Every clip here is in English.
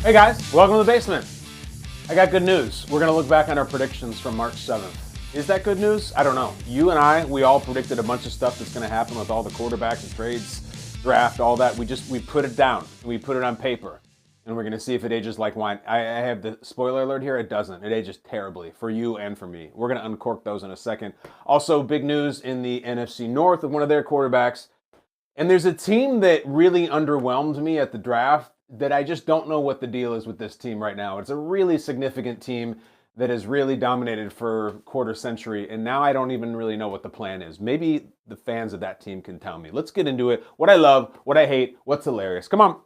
Hey guys, welcome to the basement. I got good news. We're going to look back on our predictions from March 7th. Is that good news? I don't know. You and I, we all predicted a bunch of stuff that's going to happen with all the quarterbacks and trades, draft, all that. We put it down. We put it on paper. And we're going to see if it ages like wine. I have the spoiler alert here. It doesn't. It ages terribly for you and for me. We're going to uncork those in a second. Also, big news in the NFC North with one of their quarterbacks. And there's a team that really underwhelmed me at the draft that I just don't know what the deal is with this team right now. It's a really significant team that has really dominated for a quarter century, and now I don't even really know what the plan is. Maybe the fans of that team can tell me. Let's get into it. What I love, what I hate, what's hilarious. Come on.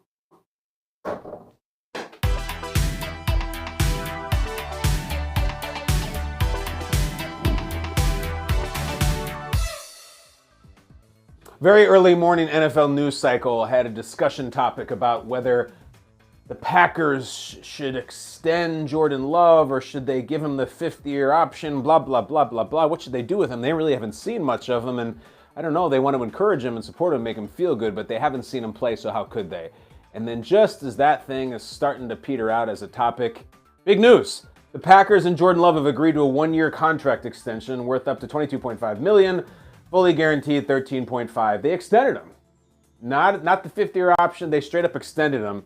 Very early morning NFL news cycle had a discussion topic about whether the Packers should extend Jordan Love or should they give him the fifth-year option, blah, blah, blah, blah, blah. What should they do with him? They really haven't seen much of him, and I don't know, they want to encourage him and support him, make him feel good, but they haven't seen him play, so how could they? And then just as that thing is starting to peter out as a topic, big news. The Packers and Jordan Love have agreed to a one-year contract extension worth up to $22.5 million. Fully guaranteed $13.5. They extended him. Not the fifth-year option. They straight up extended him.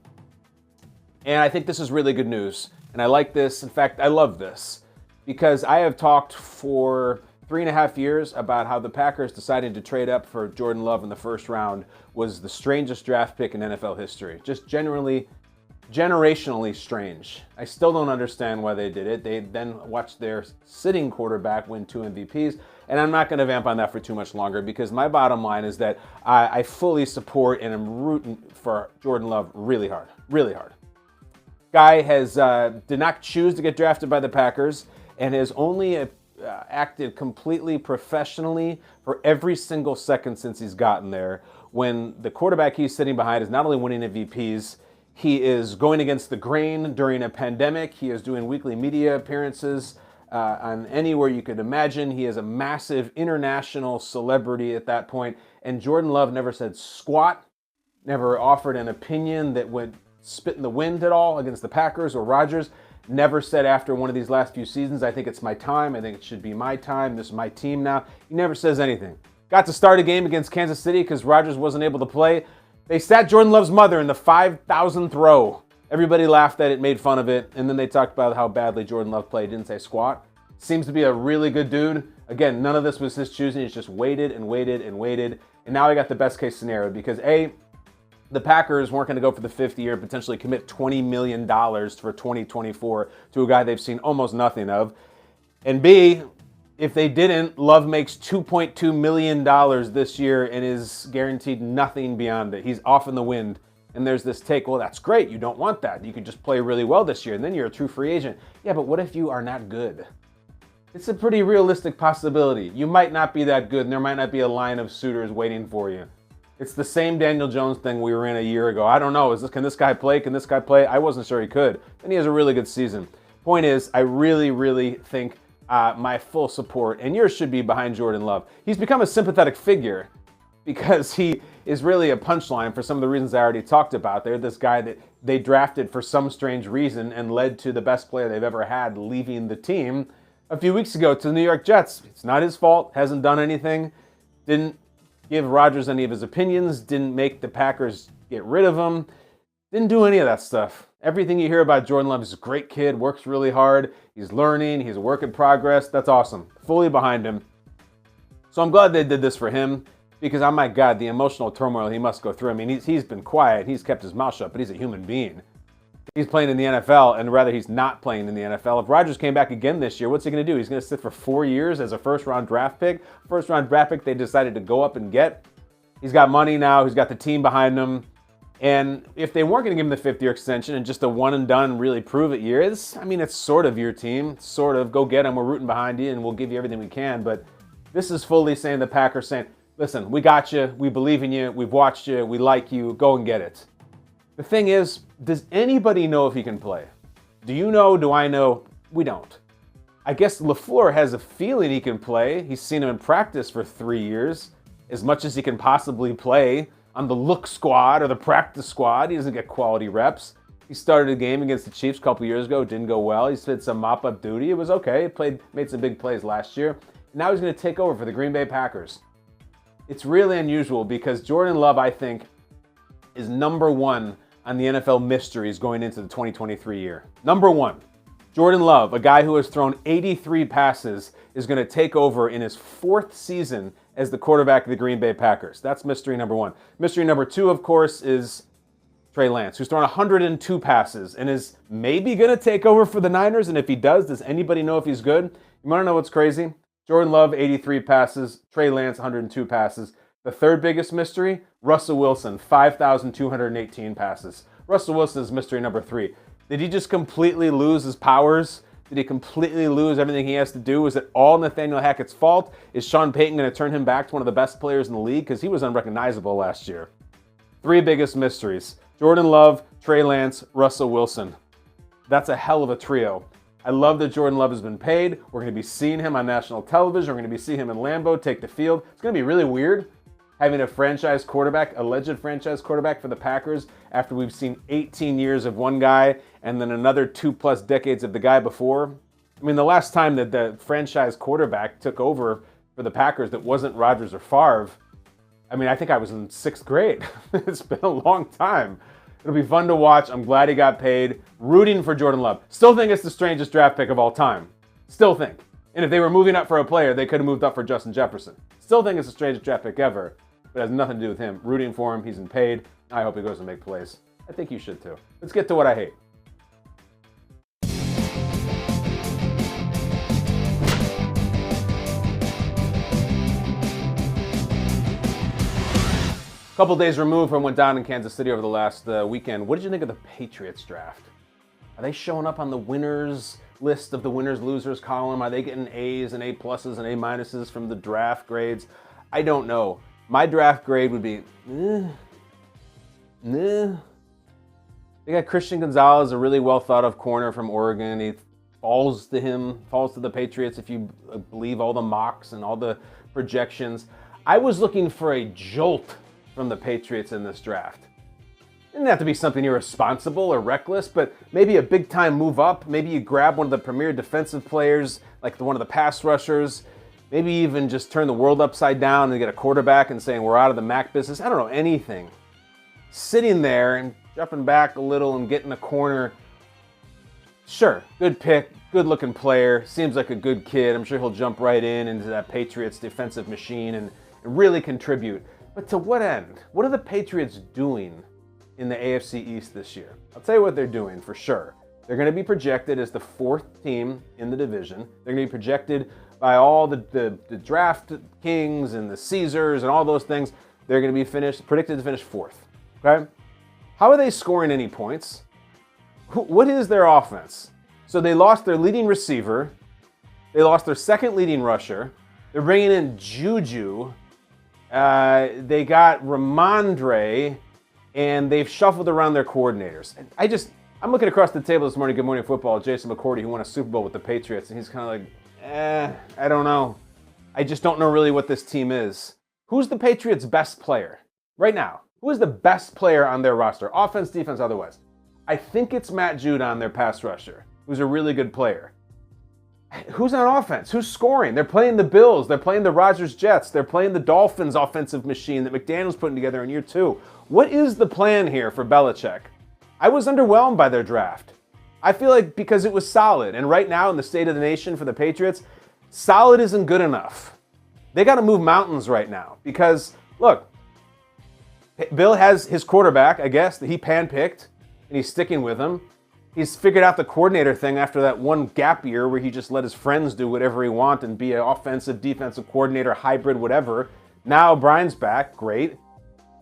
And I think this is really good news. And I like this. In fact, I love this. Because I have talked for 3.5 years about how the Packers deciding to trade up for Jordan Love in the first round was the strangest draft pick in NFL history. Just generationally strange. I still don't understand why they did it. They then watched their sitting quarterback win 2 MVPs. And I'm not going to vamp on that for too much longer because my bottom line is that I fully support and am rooting for Jordan Love really hard. Really hard. Guy did not choose to get drafted by the Packers and has only acted completely professionally for every single second since he's gotten there. When the quarterback he's sitting behind is not only winning MVPs, he is going against the grain during a pandemic. He is doing weekly media appearances on anywhere you could imagine. He is a massive international celebrity at that point. And Jordan Love never said squat, never offered an opinion that would spit in the wind at all against the Packers or Rodgers. Never said after one of these last few seasons, I think it's my time. I think it should be my time. This is my team now. He never says anything. Got to start a game against Kansas City because Rodgers wasn't able to play. They sat Jordan Love's mother in the 5,000th row. Everybody laughed at it, made fun of it, and then they talked about how badly Jordan Love played. Didn't say squat. Seems to be a really good dude. Again, none of this was his choosing. He's just waited and waited and waited. And now I got the best case scenario because A, the Packers weren't going to go for the fifth year, potentially commit $20 million for 2024 to a guy they've seen almost nothing of. And B, if they didn't, Love makes $2.2 million this year and is guaranteed nothing beyond it. He's off in the wind. And there's this take, well, that's great. You don't want that. You can just play really well this year, and then you're a true free agent. Yeah, but what if you are not good? It's a pretty realistic possibility. You might not be that good, and there might not be a line of suitors waiting for you. It's the same Daniel Jones thing we were in a year ago. I don't know. Can this guy play? Can this guy play? I wasn't sure he could. And he has a really good season. Point is, I really, really think my full support, and yours should be behind Jordan Love. He's become a sympathetic figure because he is really a punchline for some of the reasons I already talked about. They're this guy that they drafted for some strange reason and led to the best player they've ever had leaving the team a few weeks ago to the New York Jets. It's not his fault, hasn't done anything, didn't give Rodgers any of his opinions, didn't make the Packers get rid of him, didn't do any of that stuff. Everything you hear about Jordan Love is a great kid, works really hard, he's learning, he's a work in progress. That's awesome. Fully behind him. So I'm glad they did this for him because, oh my God, the emotional turmoil he must go through. I mean, he's been quiet, he's kept his mouth shut, but he's a human being. He's playing in the NFL, and rather he's not playing in the NFL. If Rodgers came back again this year, what's he going to do? He's going to sit for 4 years as a first-round draft pick. First-round draft pick they decided to go up and get. He's got money now. He's got the team behind him. And if they weren't going to give him the fifth-year extension and just a one-and-done, really prove-it year, it's sort of your team. Sort of. Go get him. We're rooting behind you, and we'll give you everything we can. But this is fully saying the Packers saying, listen, we got you. We believe in you. We've watched you. We like you. Go and get it. The thing is, does anybody know if he can play? Do you know? Do I know? We don't. I guess LaFleur has a feeling he can play. He's seen him in practice for 3 years, as much as he can possibly play on the look squad or the practice squad. He doesn't get quality reps. He started a game against the Chiefs a couple years ago. It didn't go well. He did some mop-up duty. It was okay. He made some big plays last year. Now he's going to take over for the Green Bay Packers. It's really unusual because Jordan Love, I think, is number one on the NFL mysteries going into the 2023 year. Number one. Jordan Love, a guy who has thrown 83 passes, is going to take over in his 4th season as the quarterback of the Green Bay Packers. That's mystery number one. Mystery number two, of course, is Trey Lance, who's thrown 102 passes and is maybe going to take over for the Niners. And if he does anybody know if he's good? You want to know what's crazy? Jordan Love, 83 passes. Trey Lance, 102 passes. The third biggest mystery, Russell Wilson, 5,218 passes. Russell Wilson is mystery number 3. Did he just completely lose his powers? Did he completely lose everything he has to do? Is it all Nathaniel Hackett's fault? Is Sean Payton going to turn him back to one of the best players in the league? Because he was unrecognizable last year. 3 biggest mysteries. Jordan Love, Trey Lance, Russell Wilson. That's a hell of a trio. I love that Jordan Love has been paid. We're going to be seeing him on national television. We're going to be seeing him in Lambeau take the field. It's going to be really weird having a franchise quarterback, alleged franchise quarterback for the Packers after we've seen 18 years of one guy and then another 2+ decades of the guy before. I mean, the last time that the franchise quarterback took over for the Packers that wasn't Rodgers or Favre, I mean, I think I was in 6th grade. It's been a long time. It'll be fun to watch. I'm glad he got paid. Rooting for Jordan Love. Still think it's the strangest draft pick of all time. Still think. And if they were moving up for a player, they could have moved up for Justin Jefferson. Still think it's the strangest draft pick ever. But it has nothing to do with him. Rooting for him. He's been paid. I hope he goes and make plays. I think you should too. Let's get to what I hate. A couple days removed from what went down in Kansas City over the last weekend. What did you think of the Patriots draft? Are they showing up on the winners list of the winners-losers column? Are they getting A's and A pluses and A minuses from the draft grades? I don't know. My draft grade would be, They got Christian Gonzalez, a really well thought of corner from Oregon. He falls to the Patriots if you believe all the mocks and all the projections. I was looking for a jolt from the Patriots in this draft. It didn't have to be something irresponsible or reckless, but maybe a big-time move up. Maybe you grab one of the premier defensive players, like one of the pass rushers. Maybe even just turn the world upside down and get a quarterback and saying we're out of the MAC business. I don't know, anything. Sitting there and jumping back a little and getting a corner. Sure, good pick, good-looking player. Seems like a good kid. I'm sure he'll jump right into that Patriots defensive machine and really contribute. But to what end? What are the Patriots doing in the AFC East this year? I'll tell you what they're doing for sure. They're going to be projected as the 4th team in the division. They're going to be projected by all the draft kings and the Caesars and all those things. They're going to be predicted to finish 4th. Okay? How are they scoring any points? What is their offense? So they lost their leading receiver. They lost their 2nd leading rusher. They're bringing in Juju. They got Ramondre, and they've shuffled around their coordinators. And I'm looking across the table this morning, Good Morning Football, Jason McCourty, who won a Super Bowl with the Patriots, and he's kind of like, I don't know. I just don't know really what this team is. Who's the Patriots' best player right now? Who is the best player on their roster? Offense, defense, otherwise. I think it's Matt Judon, their pass rusher, who's a really good player. Who's on offense? Who's scoring? They're playing the Bills. They're playing the Rodgers Jets. They're playing the Dolphins offensive machine that McDaniel's putting together in year 2. What is the plan here for Belichick? I was underwhelmed by their draft. I feel like because it was solid, and right now in the state of the nation for the Patriots, solid isn't good enough. They got to move mountains right now because, look, Bill has his quarterback, I guess, that he handpicked, and he's sticking with him. He's figured out the coordinator thing after that one gap year where he just let his friends do whatever he want and be an offensive, defensive coordinator, hybrid, whatever. Now Brian's back, great.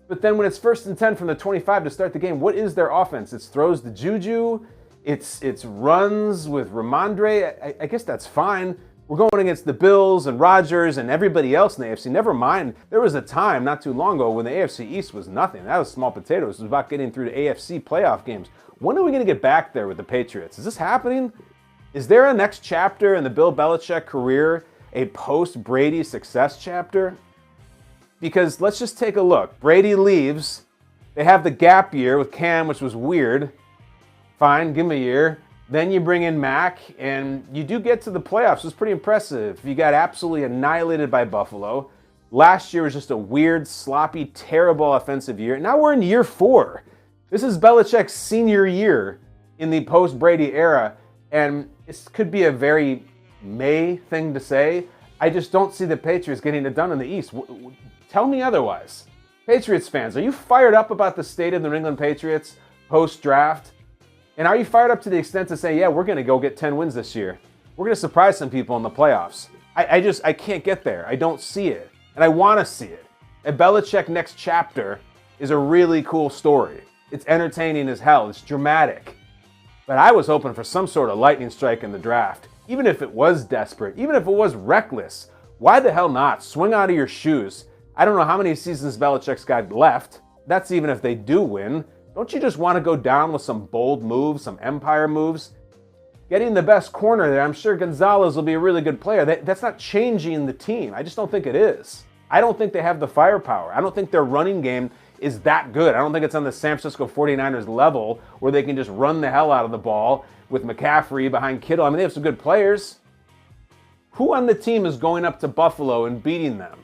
But then when it's 1st and 10 from the 25 to start the game, what is their offense? It's throws to Juju, it's runs with Ramondre. I guess that's fine. We're going against the Bills and Rodgers and everybody else in the AFC. Never mind, there was a time not too long ago when the AFC East was nothing. That was small potatoes. It was about getting through the AFC playoff games. When are we going to get back there with the Patriots? Is this happening? Is there a next chapter in the Bill Belichick career, a post-Brady success chapter? Because let's just take a look. Brady leaves. They have the gap year with Cam, which was weird. Fine, give him a year. Then you bring in Mac, and you do get to the playoffs. It's pretty impressive. You got absolutely annihilated by Buffalo. Last year was just a weird, sloppy, terrible offensive year. Now we're in year 4. This is Belichick's senior year in the post-Brady era, and this could be a very May thing to say. I just don't see the Patriots getting it done in the East. Tell me otherwise. Patriots fans, are you fired up about the state of the New England Patriots post-draft? And are you fired up to the extent to say, yeah, we're going to go get 10 wins this year? We're going to surprise some people in the playoffs. I can't get there. I don't see it. And I want to see it. A Belichick next chapter is a really cool story. It's entertaining as hell. It's dramatic. But I was hoping for some sort of lightning strike in the draft. Even if it was desperate, even if it was reckless, why the hell not? Swing out of your shoes. I don't know how many seasons Belichick's got left. That's even if they do win. Don't you just want to go down with some bold moves, some empire moves? Getting the best corner there, I'm sure Gonzalez will be a really good player. That's not changing the team. I just don't think it is. I don't think they have the firepower. I don't think their running game is that good. I don't think it's on the San Francisco 49ers level where they can just run the hell out of the ball with McCaffrey behind Kittle. I mean, they have some good players. Who on the team is going up to Buffalo and beating them?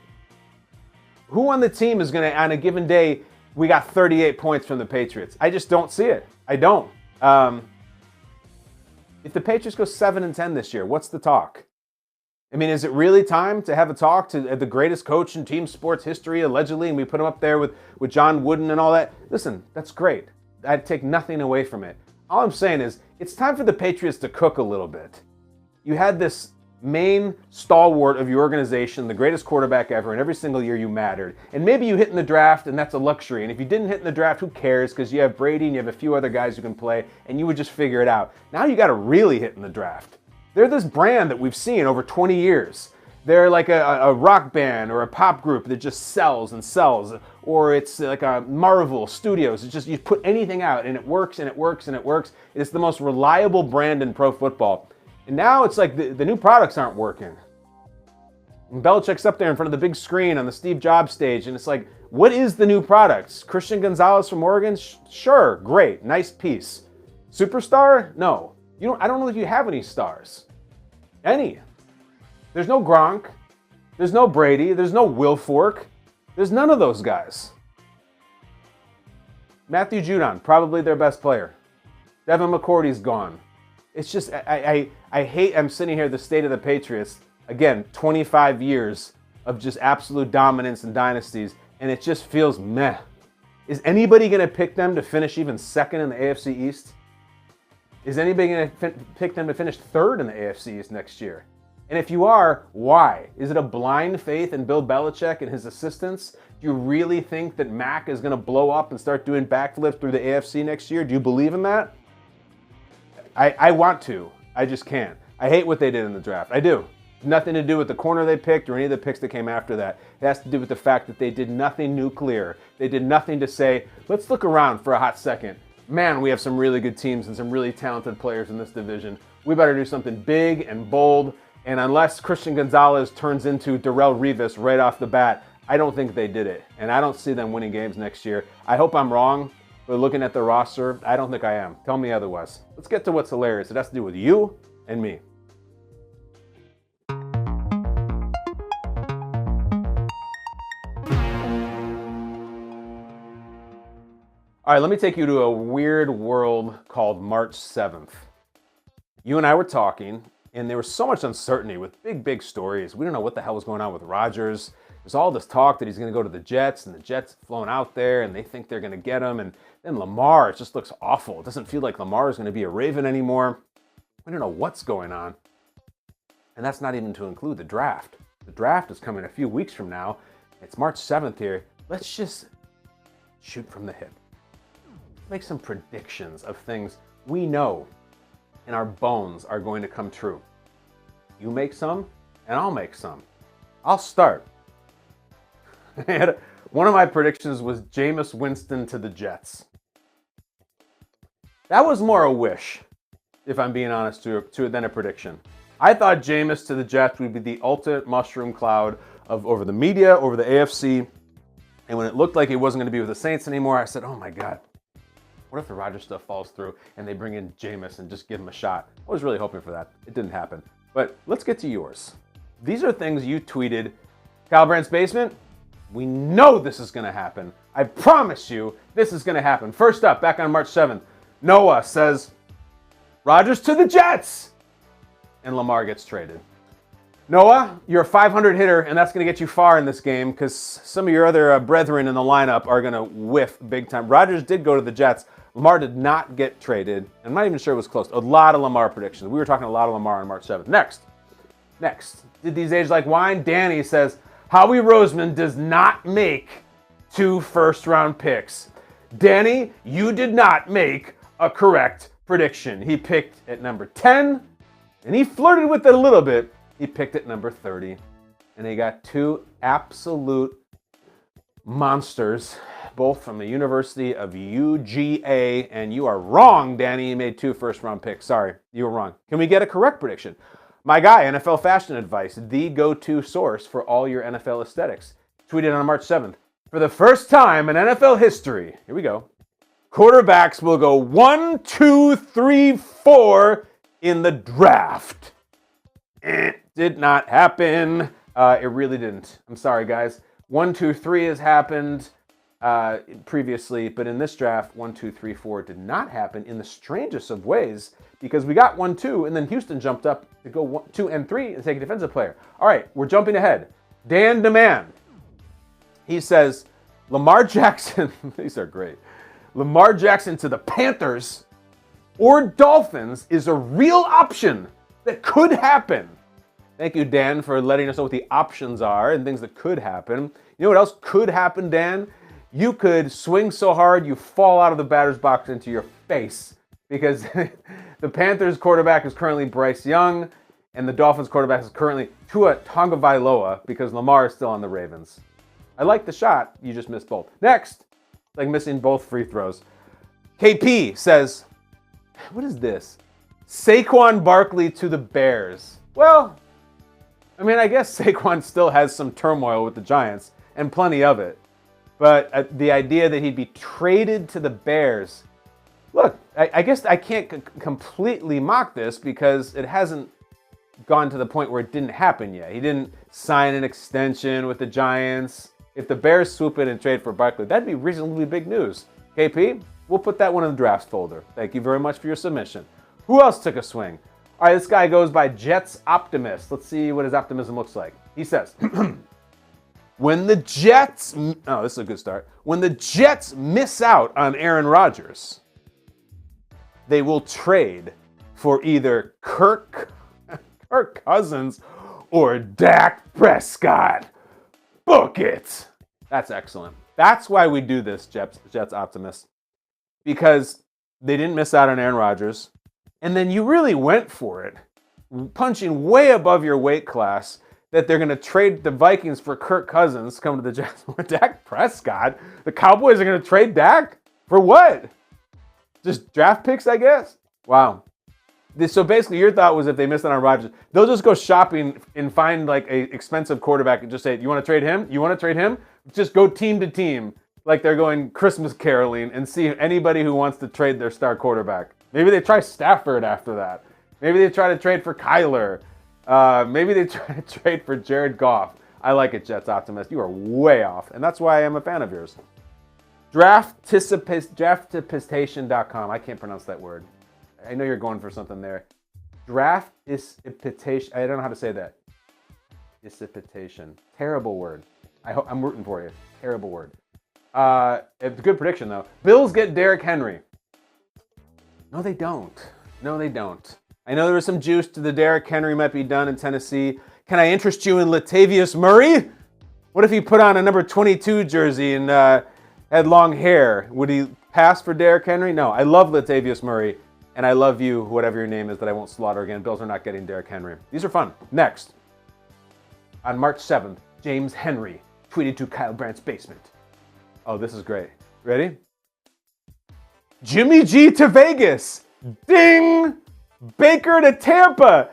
Who on the team is going to, on a given day, we got 38 points from the Patriots? I just don't see it. I don't. If the Patriots go 7-10 this year, what's the talk? I mean, is it really time to have a talk to the greatest coach in team sports history, allegedly, and we put him up there with John Wooden and all that? Listen, that's great. I'd take nothing away from it. All I'm saying is, it's time for the Patriots to cook a little bit. You had this main stalwart of your organization, the greatest quarterback ever, and every single year you mattered. And maybe you hit in the draft, and that's a luxury. And if you didn't hit in the draft, who cares? Because you have Brady and you have a few other guys who can play, and you would just figure it out. Now you got to really hit in the draft. They're this brand that we've seen over 20 years. They're like a rock band or a pop group that just sells and sells. Or it's like a Marvel Studios. It's just, you put anything out, and it works, and it works, and it works. It's the most reliable brand in pro football. And now it's like the new products aren't working. And Belichick's up there in front of the big screen on the Steve Jobs stage, and it's like, what is the new products? Christian Gonzalez from Oregon? Sure, great, nice piece. Superstar? No. I don't know if you have any stars. Any. There's no Gronk. There's no Brady. There's no Will Fork. There's none of those guys. Matthew Judon, probably their best player. Devin McCourty's gone. It's just, I hate, I'm sitting here, the state of the Patriots. Again, 25 years of just absolute dominance and dynasties, and it just feels meh. Is anybody going to pick them to finish even second in the AFC East? Is anybody going to pick them to finish third in the AFC East next year? And if you are, why? Is it a blind faith in Bill Belichick and his assistants? Do you really think that Mac is going to blow up and start doing backflips through the AFC next year? Do you believe in that? I want to. I just can't. I hate what they did in the draft. I do. Nothing to do with the corner they picked or any of the picks that came after that. It has to do with the fact that they did nothing nuclear. They did nothing to say, let's look around for a hot second. Man, we have some really good teams and some really talented players in this division. We better do something big and bold. And unless Christian Gonzalez turns into Darrelle Revis right off the bat, I don't think they did it. And I don't see them winning games next year. I hope I'm wrong, but looking at the roster, I don't think I am. Tell me otherwise. Let's get to what's hilarious. It has to do with you and me. All right, let me take you to a weird world called March 7th. You and I were talking, and there was so much uncertainty with big stories. We don't know what the hell was going on with Rodgers. There's all this talk that he's going to go to the Jets, and the Jets have flown out there, and they think they're going to get him. And then Lamar, it just looks awful. It doesn't feel like Lamar is going to be a Raven anymore. We don't know what's going on. And that's not even to include the draft. The draft is coming a few weeks from now. It's March 7th here. Let's just shoot from the hip. Make some predictions of things we know and our bones are going to come true. You make some, and I'll make some. I'll start. One of my predictions was Jameis Winston to the Jets. That was more a wish, if I'm being honest, than a prediction. I thought Jameis to the Jets would be the ultimate mushroom cloud over the media, over the AFC. And when it looked like he wasn't going to be with the Saints anymore, I said, oh my God. What if the Rodgers stuff falls through and they bring in Jameis and just give him a shot? I was really hoping for that. It didn't happen. But let's get to yours. These are things you tweeted. Kyle Brandt's Basement, we know this is going to happen. I promise you this is going to happen. First up, back on March 7th, Noah says, Rodgers to the Jets, and Lamar gets traded. Noah, you're a 500 hitter, and that's going to get you far in this game because some of your other brethren in the lineup are going to whiff big time. Rodgers did go to the Jets. Lamar did not get traded. I'm not even sure it was close. A lot of Lamar predictions. We were talking a lot of Lamar on March 7th. Next. Did these age like wine? Danny says, Howie Roseman does not make 2 first-round picks. Danny, you did not make a correct prediction. He picked at number 10, and he flirted with it a little bit. He picked at number 30, and he got 2 absolute monsters, both from the University of UGA, and you are wrong, Danny. You made 2 first-round picks. Sorry, you were wrong. Can we get a correct prediction? My guy, NFL Fashion Advice, the go-to source for all your NFL aesthetics, tweeted on March 7th, for the first time in NFL history, here we go, quarterbacks will go 1, 2, 3, 4 in the draft. It did not happen. It really didn't. I'm sorry, guys. 1, 2, 3 has happened previously, but in this draft, 1, 2, 3, 4 did not happen in the strangest of ways because we got 1, 2, and then Houston jumped up to go 1, 2, and 3 and take a defensive player. All right, we're jumping ahead. Dan Demand. He says, Lamar Jackson, these are great. Lamar Jackson to the Panthers or Dolphins is a real option that could happen. Thank you, Dan, for letting us know what the options are and things that could happen. You know what else could happen, Dan? You could swing so hard you fall out of the batter's box into your face because the Panthers quarterback is currently Bryce Young and the Dolphins quarterback is currently Tua Tagovailoa because Lamar is still on the Ravens. I like the shot. You just missed both. Next, like missing both free throws. KP says, what is this? Saquon Barkley to the Bears. Well, I mean, I guess Saquon still has some turmoil with the Giants and plenty of it. But the idea that he'd be traded to the Bears, look, I guess I can't completely mock this because it hasn't gone to the point where it didn't happen yet. He didn't sign an extension with the Giants. If the Bears swoop in and trade for Barkley, that'd be reasonably big news. KP, we'll put that one in the drafts folder. Thank you very much for your submission. Who else took a swing? All right, this guy goes by Jets Optimist. Let's see what his optimism looks like. He says, when the Jets, oh, this is a good start. When the Jets miss out on Aaron Rodgers, they will trade for either Kirk Cousins or Dak Prescott. Book it. That's excellent. That's why we do this, Jets Optimist. Because they didn't miss out on Aaron Rodgers. And then you really went for it, punching way above your weight class, that they're going to trade the Vikings for Kirk Cousins, come to the Jets for Dak Prescott. The Cowboys are going to trade Dak? For what? Just draft picks, I guess? Wow. So basically your thought was if they missed out on Rodgers, they'll just go shopping and find like a expensive quarterback and just say, you want to trade him? You want to trade him? Just go team to team like they're going Christmas caroling and see anybody who wants to trade their star quarterback. Maybe they try Stafford after that. Maybe they try to trade for Kyler. Maybe they try to trade for Jared Goff. I like it, Jets Optimist. You are way off, and that's why I am a fan of yours. Draftipitation.com. I can't pronounce that word. I know you're going for something there. Draftipitation. I don't know how to say that. Dissipation. Terrible word. I'm rooting for you. Terrible word. It's a good prediction, though. Bills get Derrick Henry. No, they don't. No, they don't. I know there was some juice to the Derrick Henry might be done in Tennessee. Can I interest you in Latavius Murray? What if he put on a number 22 jersey and had long hair? Would he pass for Derrick Henry? No, I love Latavius Murray, and I love you, whatever your name is that I won't slaughter again. Bills are not getting Derrick Henry. These are fun. Next, on March 7th, James Henry tweeted to Kyle Brandt's Basement. Oh, this is great. Ready? Jimmy G to Vegas. Ding! Baker to Tampa.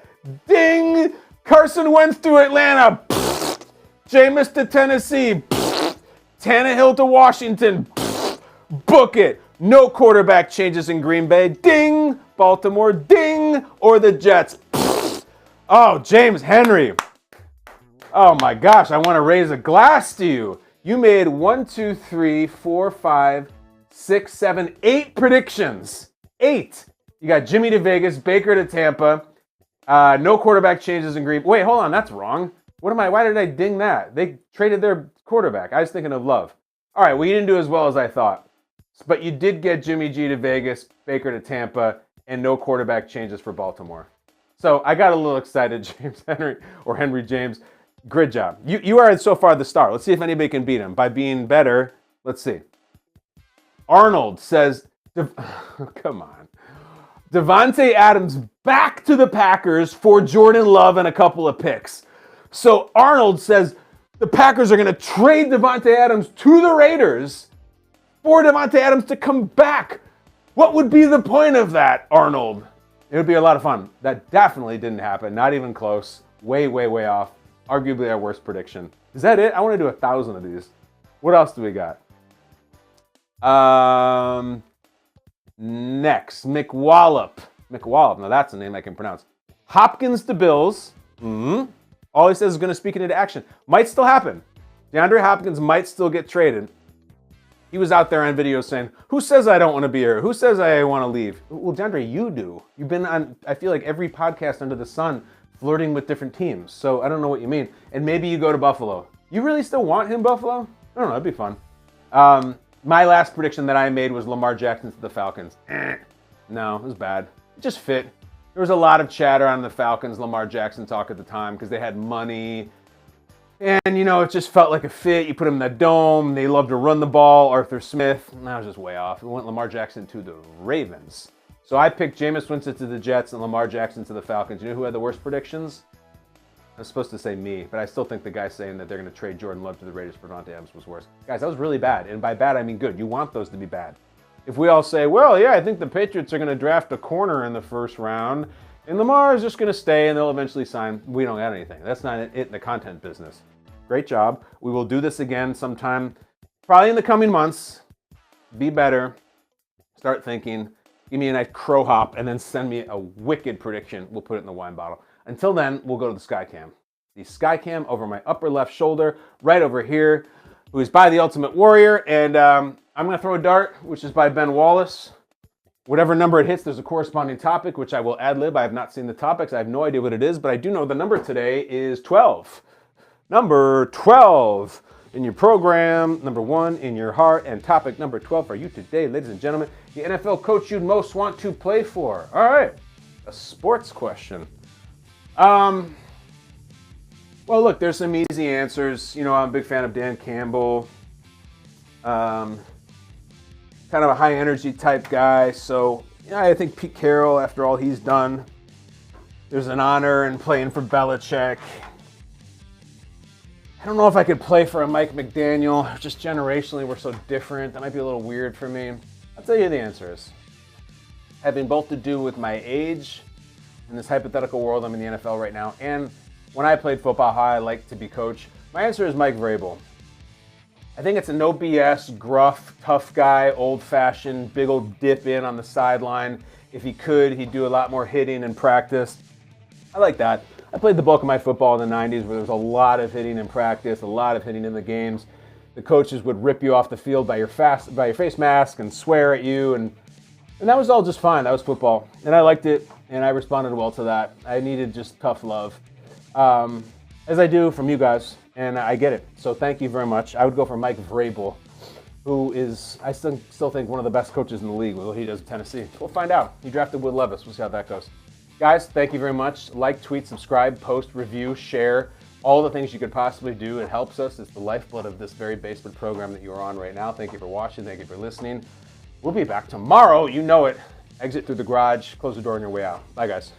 Ding! Carson Wentz to Atlanta. Pfft. Jameis to Tennessee. Pfft. Tannehill to Washington. Pfft. Book it. No quarterback changes in Green Bay. Ding! Baltimore, ding! Or the Jets. Oh, James Henry. Oh my gosh, I want to raise a glass to you. You made 1, 2, 3, 4, 5, 6, 7, 8 predictions. 8. You got Jimmy to Vegas, Baker to Tampa. No quarterback changes in Green Bay. Wait, hold on, that's wrong. Why did I ding that? They traded their quarterback. I was thinking of Love. All right, well, you didn't do as well as I thought. But you did get Jimmy G to Vegas, Baker to Tampa, and no quarterback changes for Baltimore. So I got a little excited, James Henry, or Henry James. Great job. You are so far the star. Let's see if anybody can beat him. By being better, let's see. Arnold says, come on. Davante Adams back to the Packers for Jordan Love and a couple of picks. So Arnold says the Packers are going to trade Davante Adams to the Raiders for Davante Adams to come back. What would be the point of that, Arnold? It would be a lot of fun. That definitely didn't happen. Not even close. Way, way, way off. Arguably our worst prediction. Is that it? I want to do 1,000 of these. What else do we got? Next, McWallop. McWallop. Now that's a name I can pronounce. Hopkins to Bills. All he says is going to speak it into action. Might still happen. DeAndre Hopkins might still get traded. He was out there on video saying, who says I don't want to be here? Who says I want to leave? Well, DeAndre, you do. You've been on, I feel like, every podcast under the sun flirting with different teams. So I don't know what you mean. And maybe you go to Buffalo. You really still want him, Buffalo? I don't know. That'd be fun. My last prediction that I made was Lamar Jackson to the Falcons. No, it was bad. It just fit. There was a lot of chatter on the Falcons, Lamar Jackson talk at the time because they had money. And, you know, it just felt like a fit. You put him in the dome. They love to run the ball. Arthur Smith. That was just way off. We went Lamar Jackson to the Ravens. So I picked Jameis Winston to the Jets and Lamar Jackson to the Falcons. You know who had the worst predictions? I was supposed to say me, but I still think the guy saying that they're going to trade Jordan Love to the Raiders for Davante Adams was worse. Guys, that was really bad. And by bad, I mean good. You want those to be bad. If we all say, well, yeah, I think the Patriots are going to draft a corner in the first round, and Lamar is just going to stay and they'll eventually sign, we don't got anything. That's not it in the content business. Great job. We will do this again sometime, probably in the coming months. Be better. Start thinking. Give me a nice crow hop and then send me a wicked prediction. We'll put it in the wine bottle. Until then, we'll go to the Skycam. The Skycam over my upper left shoulder, right over here, who is by the Ultimate Warrior. And I'm going to throw a dart, which is by Ben Wallace. Whatever number it hits, there's a corresponding topic, which I will ad-lib. I have not seen the topics. I have no idea what it is, but I do know the number today is 12. Number 12 in your program, number 1 in your heart, and topic number 12 for you today, ladies and gentlemen, the NFL coach you'd most want to play for. All right, a sports question. Well, look, there's some easy answers. You know, I'm a big fan of Dan Campbell. Kind of a high-energy type guy. So, yeah, I think Pete Carroll, after all he's done, there's an honor in playing for Belichick. I don't know if I could play for a Mike McDaniel. Just generationally, we're so different. That might be a little weird for me. I'll tell you the answer is. Having both to do with my age in this hypothetical world I'm in the NFL right now, and when I played football, how I like to be coached, my answer is Mike Vrabel. I think it's a no BS, gruff, tough guy, old-fashioned, big old dip in on the sideline. If he could, he'd do a lot more hitting in practice. I like that. I played the bulk of my football in the 90s where there was a lot of hitting in practice, a lot of hitting in the games. The coaches would rip you off the field by your face mask and swear at you, and that was all just fine. That was football, and I liked it, and I responded well to that. I needed just tough love, as I do from you guys, and I get it. So thank you very much. I would go for Mike Vrabel, who is, I still think, one of the best coaches in the league with what he does in Tennessee. We'll find out. He drafted Will Levis. We'll see how that goes. Guys, thank you very much. Like, tweet, subscribe, post, review, share, all the things you could possibly do. It helps us. It's the lifeblood of this very basement program that you are on right now. Thank you for watching. Thank you for listening. We'll be back tomorrow. You know it. Exit through the garage. Close the door on your way out. Bye, guys.